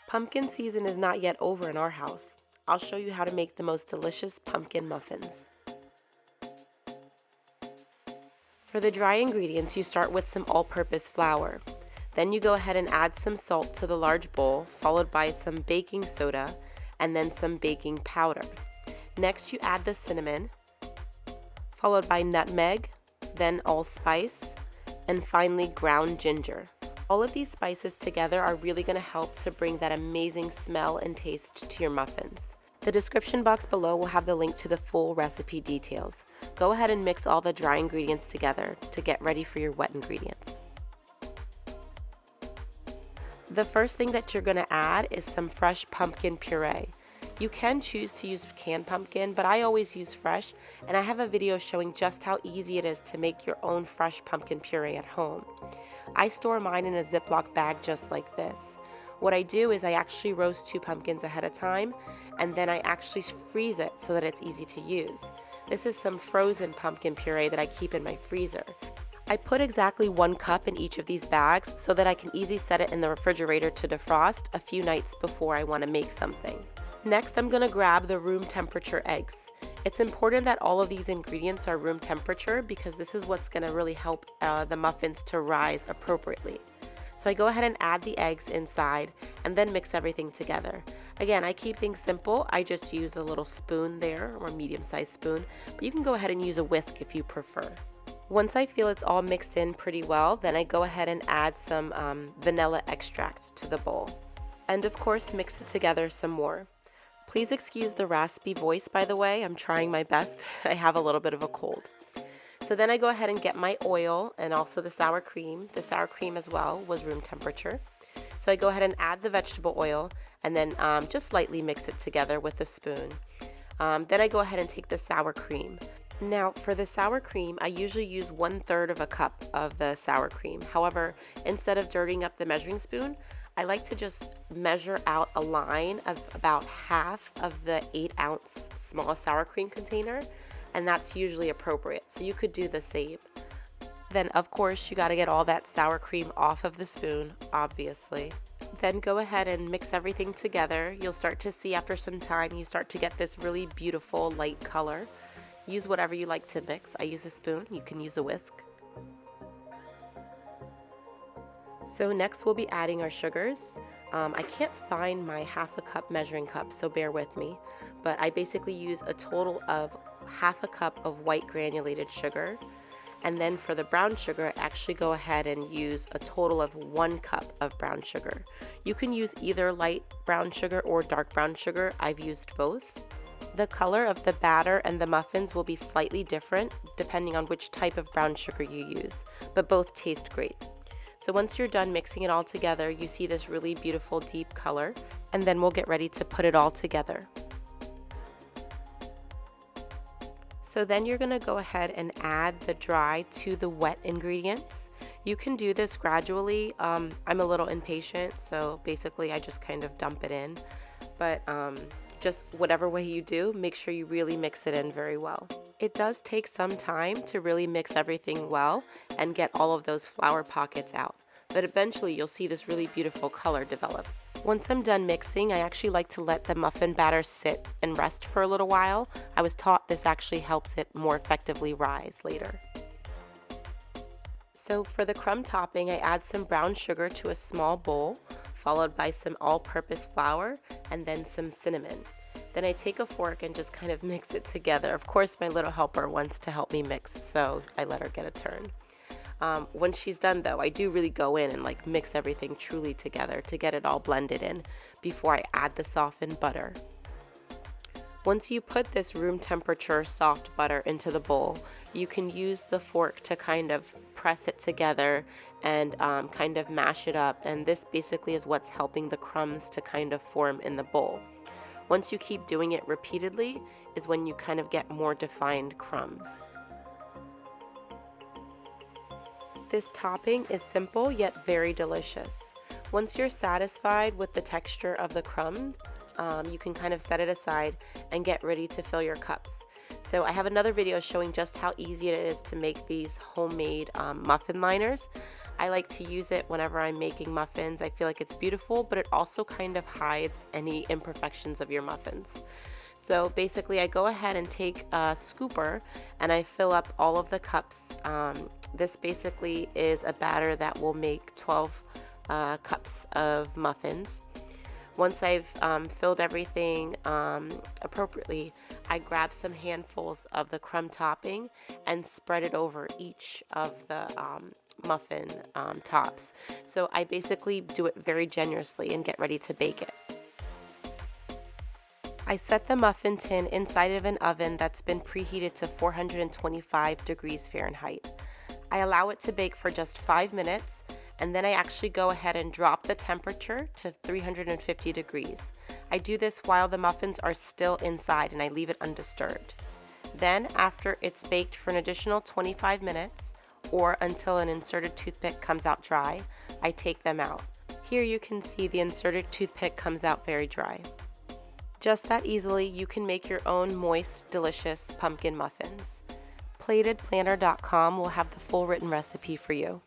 Pumpkin season is not yet over in our house. I'll show you how to make the most delicious pumpkin muffins. For the dry ingredients, you start with some all-purpose flour. Then you go ahead and add some salt to the large bowl, followed by some baking soda, and then some baking powder. Next, you add the cinnamon, followed by nutmeg, then allspice, and finally ground ginger. All of these spices together are really going to help to bring that amazing smell and taste to your muffins. The description box below will have the link to the full recipe details. Go ahead and mix all the dry ingredients together to get ready for your wet ingredients. The first thing that you're going to add is some fresh pumpkin puree. You can choose to use canned pumpkin, but I always use fresh, and I have a video showing just how easy it is to make your own fresh pumpkin puree at home. I store mine in a Ziploc bag just like this. What I do is I actually roast 2 pumpkins ahead of time, and then I actually freeze it so that it's easy to use. This is some frozen pumpkin puree that I keep in my freezer. I put exactly 1 cup in each of these bags so that I can easily set it in the refrigerator to defrost a few nights before I want to make something. Next, I'm going to grab the room temperature eggs. It's important that all of these ingredients are room temperature because this is what's going to really help the muffins to rise appropriately. So I go ahead and add the eggs inside and then mix everything together. Again, I keep things simple. I just use a little spoon there, or a medium-sized spoon, but you can go ahead and use a whisk if you prefer. Once I feel it's all mixed in pretty well, then I go ahead and add some vanilla extract to the bowl. And of course, mix it together some more. Please excuse the raspy voice, by the way. I'm trying my best. I have a little bit of a cold. So then I go ahead and get my oil and also the sour cream. The sour cream as well was room temperature. So I go ahead and add the vegetable oil and then just lightly mix it together with a spoon. Then I go ahead and take the sour cream. Now for the sour cream, I usually use 1/3 of a cup of the sour cream. However, instead of dirtying up the measuring spoon, I like to just measure out a line of about half of the 8-ounce small sour cream container, and that's usually appropriate. So you could do the same. Then of course you got to get all that sour cream off of the spoon, obviously. Then go ahead and mix everything together. You'll start to see after some time, you start to get this really beautiful light color. Use whatever you like to mix. I use a spoon, you can use a whisk. So next we'll be adding our sugars. I can't find my 1/2 cup measuring cup, so bear with me. But I basically use a total of 1/2 cup of white granulated sugar. And then for the brown sugar, I actually go ahead and use a total of 1 cup of brown sugar. You can use either light brown sugar or dark brown sugar. I've used both. The color of the batter and the muffins will be slightly different depending on which type of brown sugar you use, but both taste great. So once you're done mixing it all together, you see this really beautiful deep color, and then we'll get ready to put it all together. So then you're going to go ahead and add the dry to the wet ingredients. You can do this gradually. I'm a little impatient, so basically I just kind of dump it in. But just whatever way you do, make sure you really mix it in very well. It does take some time to really mix everything well and get all of those flour pockets out, but eventually you'll see this really beautiful color develop. Once I'm done mixing, I actually like to let the muffin batter sit and rest for a little while. I was taught this actually helps it more effectively rise later. So for the crumb topping, I add some brown sugar to a small bowl, followed by some all-purpose flour and then some cinnamon. Then I take a fork and just kind of mix it together. Of course, my little helper wants to help me mix, so I let her get a turn. When she's done though, I do really go in and like mix everything truly together to get it all blended in before I add the softened butter. Once you put this room temperature soft butter into the bowl, you can use the fork to kind of press it together and kind of mash it up, and this basically is what's helping the crumbs to kind of form in the bowl. Once you keep doing it repeatedly is when you kind of get more defined crumbs. This topping is simple yet very delicious. Once you're satisfied with the texture of the crumbs, you can kind of set it aside and get ready to fill your cups. So I have another video showing just how easy it is to make these homemade muffin liners. I like to use it whenever I'm making muffins. I feel like it's beautiful, but it also kind of hides any imperfections of your muffins. So basically I go ahead and take a scooper and I fill up all of the cups. This basically is a batter that will make 12 cups of muffins. Once I've filled everything appropriately, I grab some handfuls of the crumb topping and spread it over each of the muffin tops. So I basically do it very generously and get ready to bake it. I set the muffin tin inside of an oven that's been preheated to 425 degrees Fahrenheit. I allow it to bake for just 5 minutes, and then I actually go ahead and drop the temperature to 350 degrees. I do this while the muffins are still inside and I leave it undisturbed. Then, after it's baked for an additional 25 minutes, or until an inserted toothpick comes out dry, I take them out. Here you can see the inserted toothpick comes out very dry. Just that easily, you can make your own moist, delicious pumpkin muffins. PlatedPlanner.com will have the full written recipe for you.